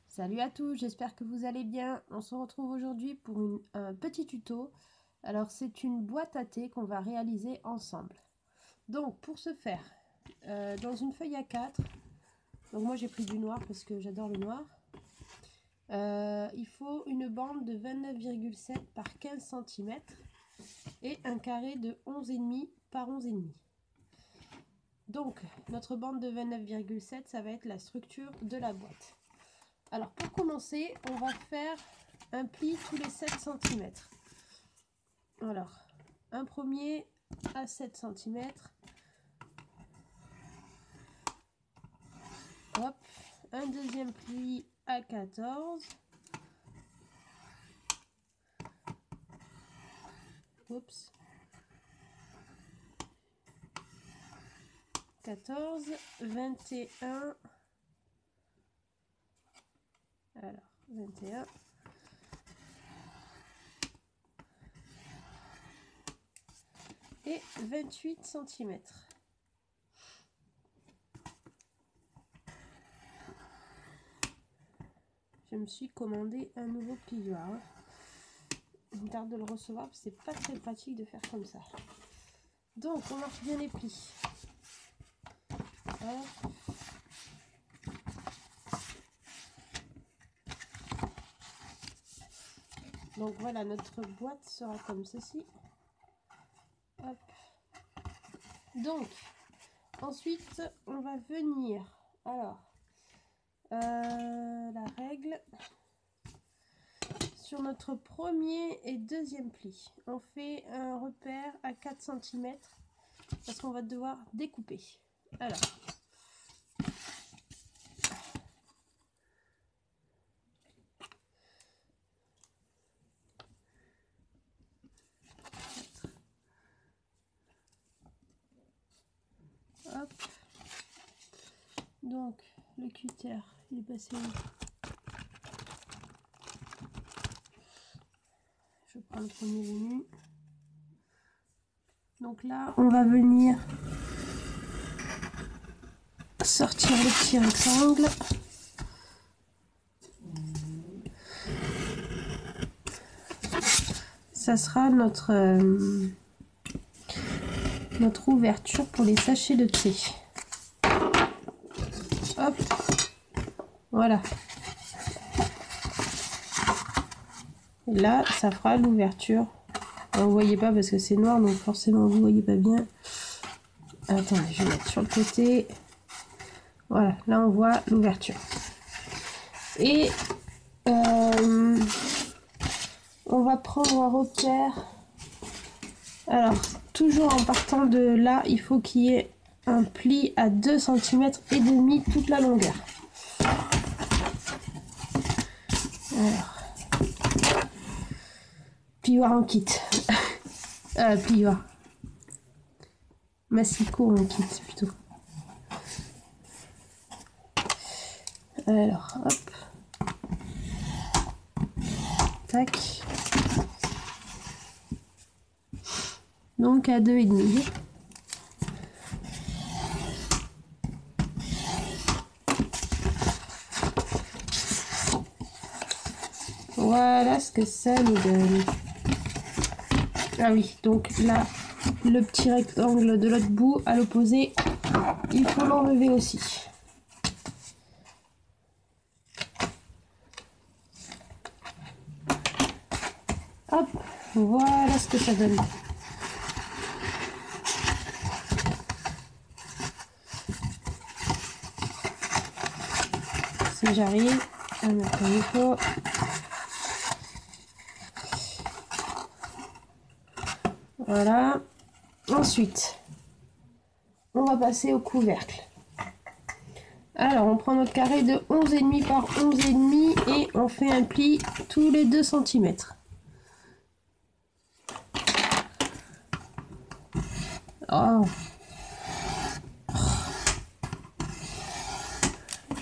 Salut à tous, j'espère que vous allez bien. On se retrouve aujourd'hui pour un petit tuto. Alors c'est une boîte à thé qu'on va réaliser ensemble. Donc pour ce faire, dans une feuille A4, donc moi j'ai pris du noir parce que j'adore le noir. Il faut une bande de 29,7 par 15 cm et un carré de 11,5 par 11,5. Donc notre bande de 29,7, ça va être la structure de la boîte. Alors pour commencer, on va faire un pli tous les 7 cm. Alors, un premier à 7 cm. Hop, un deuxième pli à 14. Oups. 14, 21. Alors, 21. Et 28 cm. Je me suis commandé un nouveau plioir. Je me tarde de le recevoir parce que c'est pas très pratique de faire comme ça. Donc, on marche bien les plis. Hop. Donc voilà, notre boîte sera comme ceci. Hop. Donc, ensuite, on va venir. Alors, la règle sur notre premier et deuxième pli. On fait un repère à 4 cm parce qu'on va devoir découper. Alors, hop. Donc, le cutter, il est passé où? Je prends le premier venu. Donc là, on va venir sortir le petit rectangle. Ça sera notre ouverture pour les sachets de thé. Hop, voilà. Et là, ça fera l'ouverture. Vous voyez pas parce que c'est noir, donc forcément vous voyez pas bien. Attendez, je vais mettre sur le côté. Voilà, là on voit l'ouverture. Et on va prendre un repère. Alors, toujours en partant de là, il faut qu'il y ait un pli à 2,5 cm toute la longueur. Alors, plioir en kit. Plioir. Massicot en kit plutôt. Alors, hop. Tac. Donc à 2,5. Voilà ce que ça nous donne. Ah oui, donc là, le petit rectangle de l'autre bout, à l'opposé, il faut l'enlever aussi. Hop, voilà ce que ça donne. Si j'arrive à mettre comme il faut. Voilà. Ensuite, on va passer au couvercle. Alors, on prend notre carré de 11,5 par 11,5 et on fait un pli tous les 2 cm. Oh.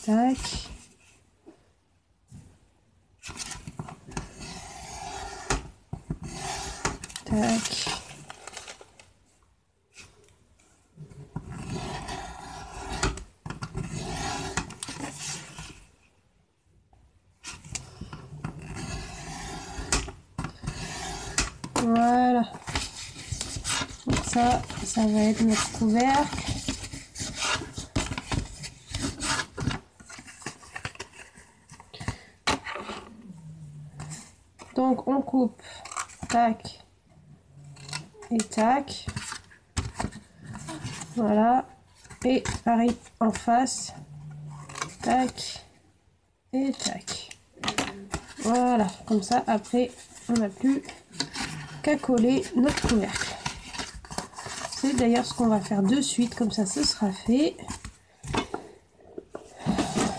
Tac. Tac. ça va être notre couvercle. Donc on coupe, tac et tac, voilà, et pareil en face, tac et tac, voilà, comme ça après on n'a plus qu'à coller notre couvercle. C'est d'ailleurs ce qu'on va faire de suite, comme ça ce sera fait.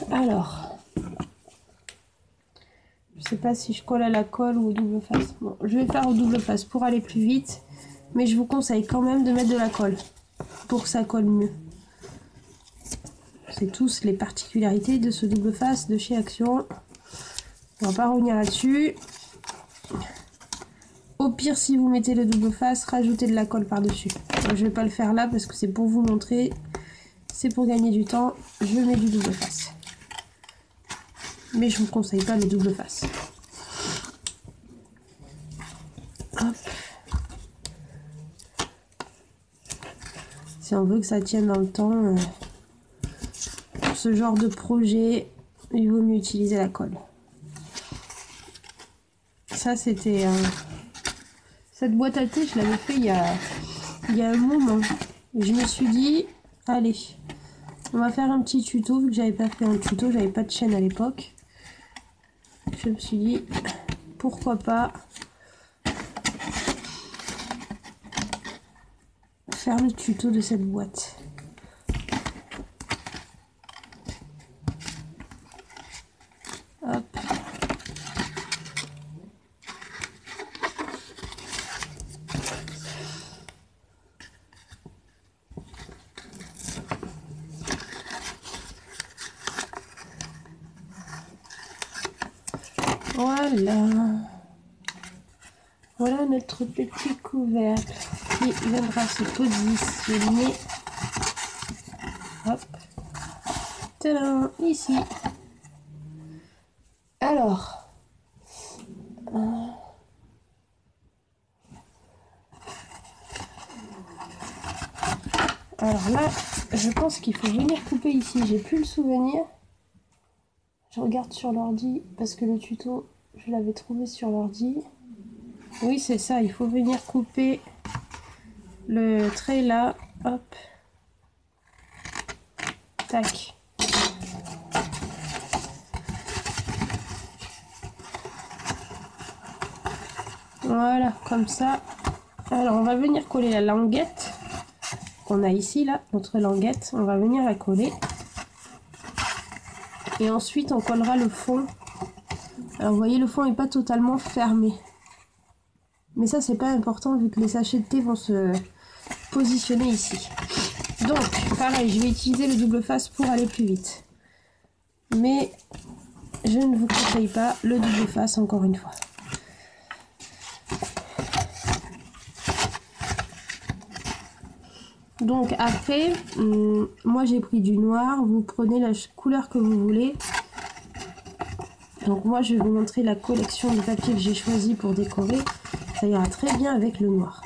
Alors, je sais pas si je colle à la colle ou au double face. Bon, je vais faire au double face pour aller plus vite, mais je vous conseille quand même de mettre de la colle pour que ça colle mieux. C'est tous les particularités de ce double face de chez Action. On va pas revenir là-dessus. Au pire, si vous mettez le double face, rajoutez de la colle par-dessus. Je vais pas le faire là parce que c'est pour vous montrer. C'est pour gagner du temps. Je mets du double face. Mais je vous conseille pas le double face. Hop. Si on veut que ça tienne dans le temps, pour ce genre de projet, il vaut mieux utiliser la colle. Ça c'était cette boîte à thé, je l'avais fait il y a un moment. Je me suis dit, allez, on va faire un petit tuto, vu que j'avais pas fait un tuto, j'avais pas de chaîne à l'époque. Je me suis dit, pourquoi pas faire le tuto de cette boîte. Hop. Voilà. Voilà notre petit couvercle qui viendra se positionner. Hop. Tadam, ici. Alors. Alors là, je pense qu'il faut venir couper ici. J'ai plus le souvenir. Je regarde sur l'ordi parce que le tuto, je l'avais trouvé sur l'ordi. Oui, c'est ça. Il faut venir couper le trait là. Hop. Tac. Voilà, comme ça. Alors, on va venir coller la languette qu'on a ici, là, notre languette. On va venir la coller. Et ensuite, on collera le fond. Alors, vous voyez, le fond n'est pas totalement fermé. Mais ça, c'est pas important vu que les sachets de thé vont se positionner ici. Donc, pareil, je vais utiliser le double face pour aller plus vite. Mais je ne vous conseille pas le double face, encore une fois. Donc après, moi j'ai pris du noir, vous prenez la couleur que vous voulez. Donc moi je vais vous montrer la collection de papier que j'ai choisi pour décorer. Ça ira très bien avec le noir.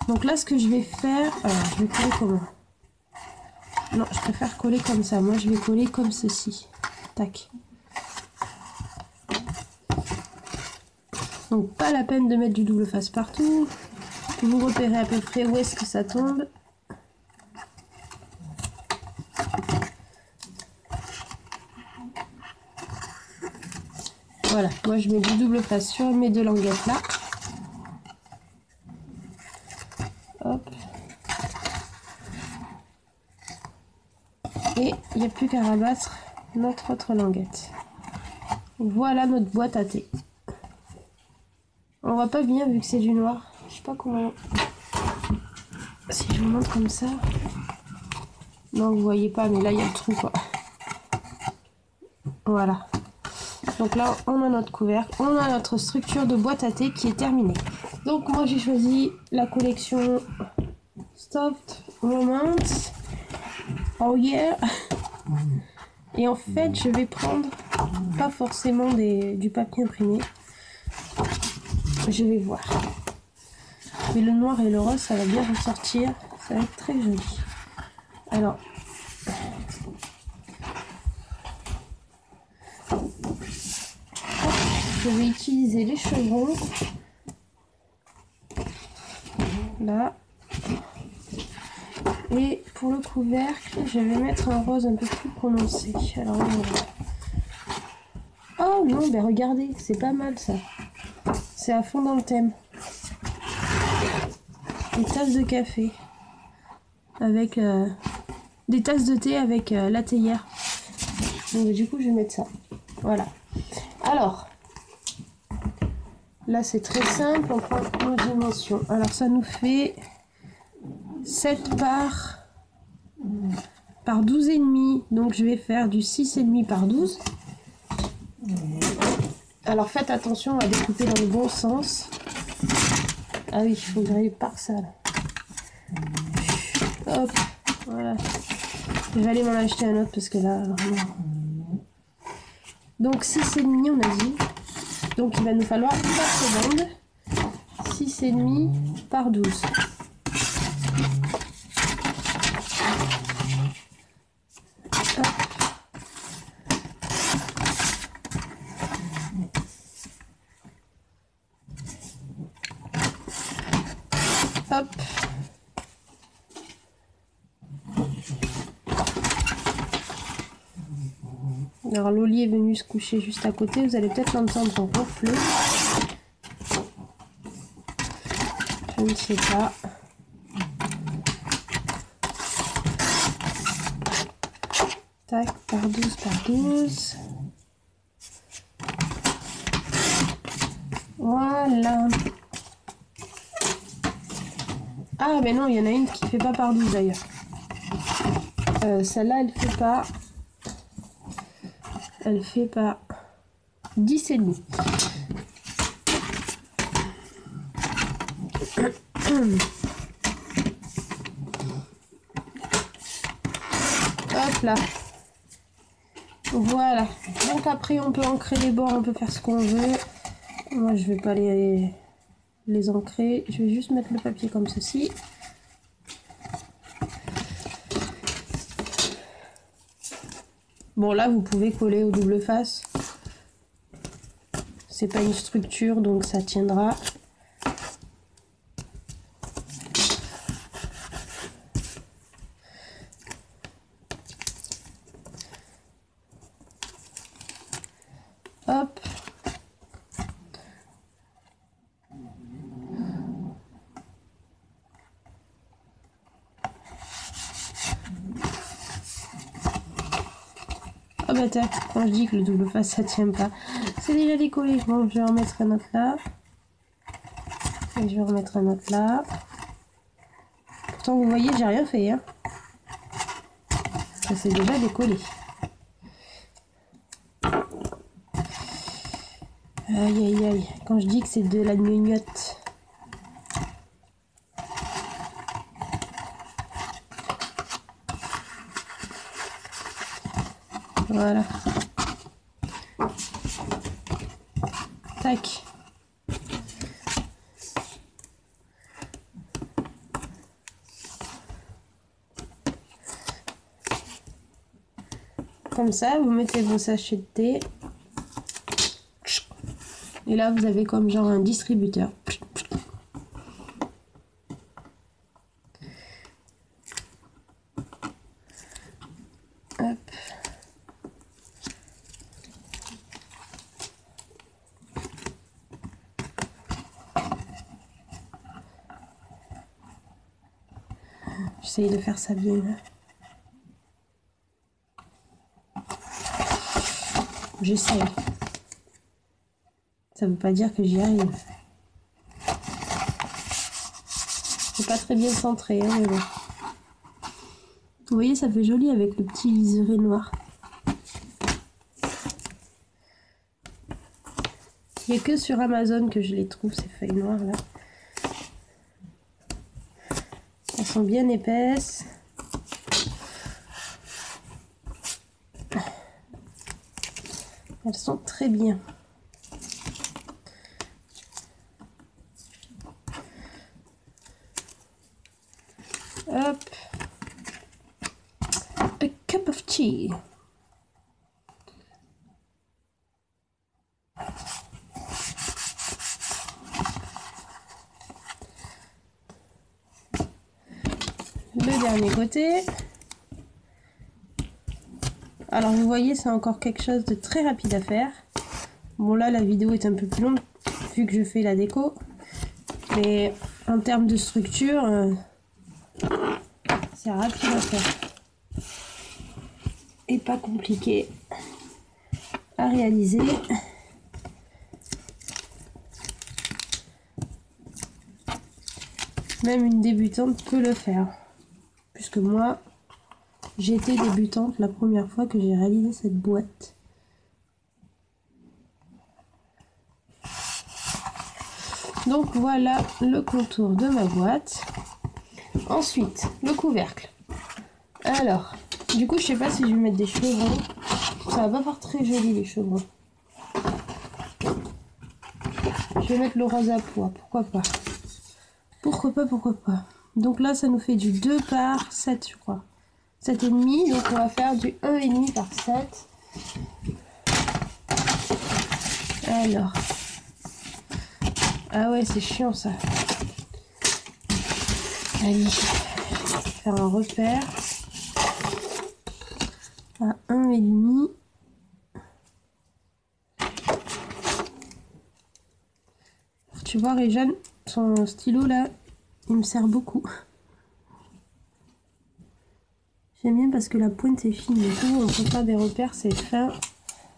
Donc là ce que je vais faire, alors je vais coller comment? Non, je préfère coller comme ça. Moi je vais coller comme ceci. Tac. Donc pas la peine de mettre du double face partout. Vous repérez à peu près où est-ce que ça tombe. Voilà, moi je mets du double face sur mes deux languettes là. Hop. Et il n'y a plus qu'à rabattre notre autre languette. Voilà notre boîte à thé. On voit pas bien vu que c'est du noir. Je sais pas comment... Si je vous montre comme ça... Non, vous voyez pas, mais là il y a le trou quoi. Voilà. Donc là, on a notre couvercle, on a notre structure de boîte à thé qui est terminée. Donc moi j'ai choisi la collection Soft Romance. Oh yeah. Et en fait, je vais prendre pas forcément du papier imprimé. Je vais voir. Mais le noir et le rose, ça va bien ressortir. Ça va être très joli. Alors, je vais utiliser les chevrons. Là. Et pour le couvercle, je vais mettre un rose un peu plus prononcé. Alors, oh non, ben regardez, c'est pas mal ça. C'est à fond dans le thème. Des tasses de café. Avec des tasses de thé avec la théière. Donc du coup, je vais mettre ça. Voilà. Alors, là c'est très simple, on prend nos dimensions. Alors ça nous fait 7 par 12,5. Donc je vais faire du 6,5 par 12. Alors faites attention à découper dans le bon sens. Ah oui, il faut que j'aille par ça là. Hop, voilà. Je vais aller m'en acheter un autre parce que là, vraiment... Donc 6,5 on a dit. Donc il va nous falloir 4 bandes. 6,5 par 12. Hop. Hop. Alors Loli est venu se coucher juste à côté, vous allez peut-être l'entendre ronfler. Je ne sais pas. Tac, par 12 par 12. Voilà. Ah mais non, il y en a une qui fait pas par 12 d'ailleurs. Celle-là, elle fait pas... Elle fait pas 10,5. Hop là. Voilà. Donc après on peut ancrer les bords, on peut faire ce qu'on veut. Moi je vais pas les ancrer. Je vais juste mettre le papier comme ceci. Bon là vous pouvez coller au double face. C'est pas une structure donc ça tiendra. Hop. Ah bah tac, quand je dis que le double face ça tient pas, c'est déjà décollé. Bon, je vais en mettre un autre là. Et je vais remettre un autre là. Pourtant vous voyez, j'ai rien fait, hein. Ça s'est déjà décollé. Aïe aïe aïe, quand je dis que c'est de la gnognotte. Voilà. Tac. Comme ça, vous mettez vos sachets de thé. Et là, vous avez comme genre un distributeur. Hop. J'essaye de faire ça bien. J'essaye. Ça veut pas dire que j'y arrive. C'est pas très bien centré, hein, mais bon. Vous voyez, ça fait joli avec le petit liseré noir. Il n'y a que sur Amazon que je les trouve, ces feuilles noires là. Elles sont bien épaisses. Elles sont très bien. parti. Le dernier côté. Alors vous voyez, c'est encore quelque chose de très rapide à faire. Bon là la vidéo est un peu plus longue vu que je fais la déco. Mais en termes de structure, c'est rapide à faire. Et pas compliqué à réaliser. Même une débutante peut le faire. Puisque moi, j'étais débutante la première fois que j'ai réalisé cette boîte. Donc voilà le contour de ma boîte. Ensuite, le couvercle. Alors, du coup, je sais pas si je vais mettre des chevrons. Ça va pas faire très joli les chevrons. Je vais mettre le rose à pois, pourquoi pas. Pourquoi pas. Donc là, ça nous fait du 2 par 7, je crois. 7,5, donc on va faire du 1,5 par 7. Alors. Ah ouais, c'est chiant ça. Allez, faire un repère à 1,5. Tu vois, Réjeanne, son stylo là, il me sert beaucoup. J'aime bien parce que la pointe est fine, du coup on peut faire des repères, c'est fin.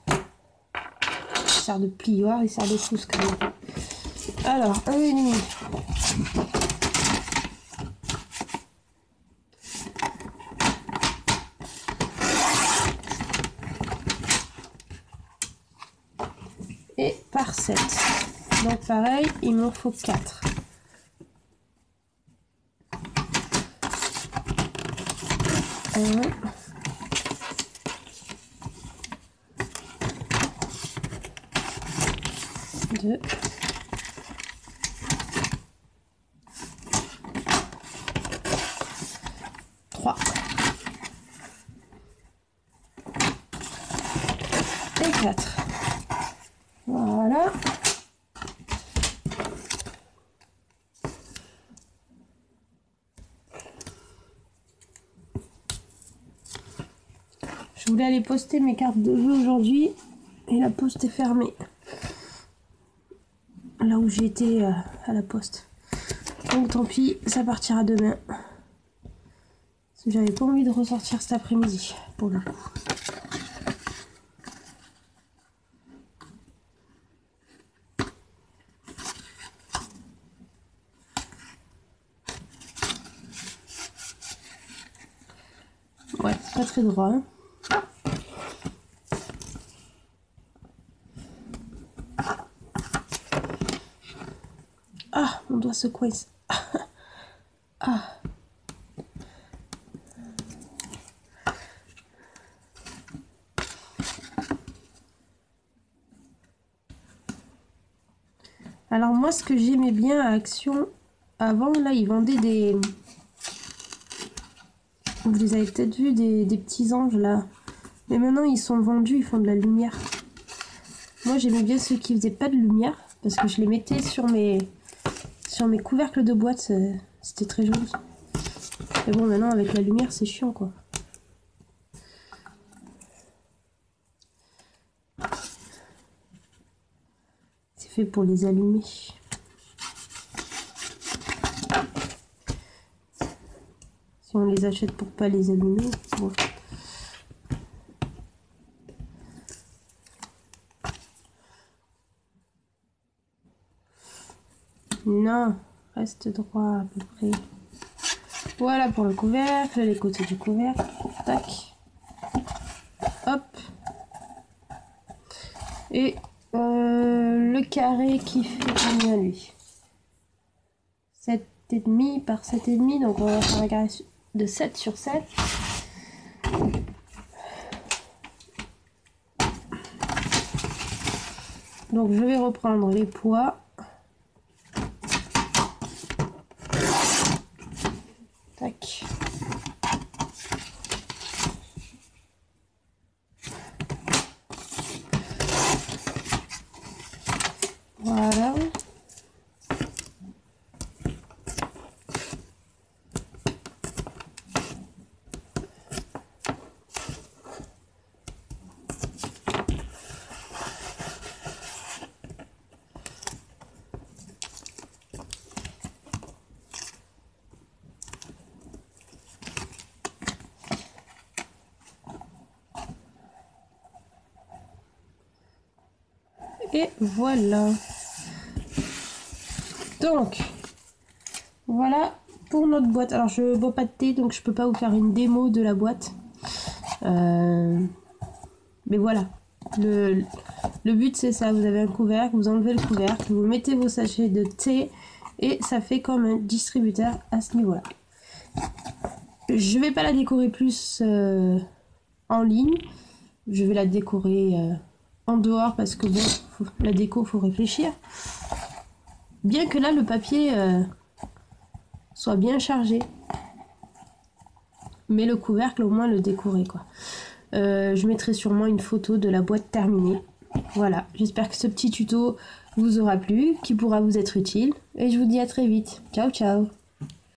Il sert de plioir, il sert de pouce quand même. Alors, 1,5. Et par 7. Donc pareil, il m'en faut 4. Un. 2. 3. Et 4. Voilà. Je voulais aller poster mes cartes de jeu aujourd'hui et la poste est fermée. Là où j'étais à la poste. Donc tant pis, ça partira demain. Parce que j'avais pas envie de ressortir cet après-midi pour le coup. Ouais, c'est pas très droit. Hein. Ah, mon doigt se coince. Ah. Alors moi, ce que j'aimais bien à Action, avant, là, ils vendaient des... Vous les avez peut-être vus, des petits anges, là. Mais maintenant, ils sont vendus, ils font de la lumière. Moi, j'aimais bien ceux qui faisaient pas de lumière, parce que je les mettais sur mes couvercles de boîte, c'était très joli. Mais bon, maintenant, avec la lumière, c'est chiant, quoi. C'est fait pour les allumer. Si on les achète pour pas les allumer, bon. Non, reste droit à peu près. Voilà pour le couvercle, les côtés du couvercle. Tac. Hop. Et le carré qui fait combien lui? 7,5 par 7,5, donc on va faire un carré de 7 sur 7. Donc je vais reprendre les poids. Tac. Et voilà. Donc, voilà pour notre boîte. Alors, je bois pas de thé, donc je peux pas vous faire une démo de la boîte. Mais voilà. Le but, c'est ça. Vous avez un couvercle, vous enlevez le couvercle, vous mettez vos sachets de thé et ça fait comme un distributeur à ce niveau-là. Je vais pas la décorer plus en ligne. Je vais la décorer en dehors parce que bon, la déco, faut réfléchir. Bien que là, le papier soit bien chargé. Mais le couvercle, au moins, le décorer, quoi. Je mettrai sûrement une photo de la boîte terminée. Voilà, j'espère que ce petit tuto vous aura plu, qui pourra vous être utile. Et je vous dis à très vite. Ciao, ciao!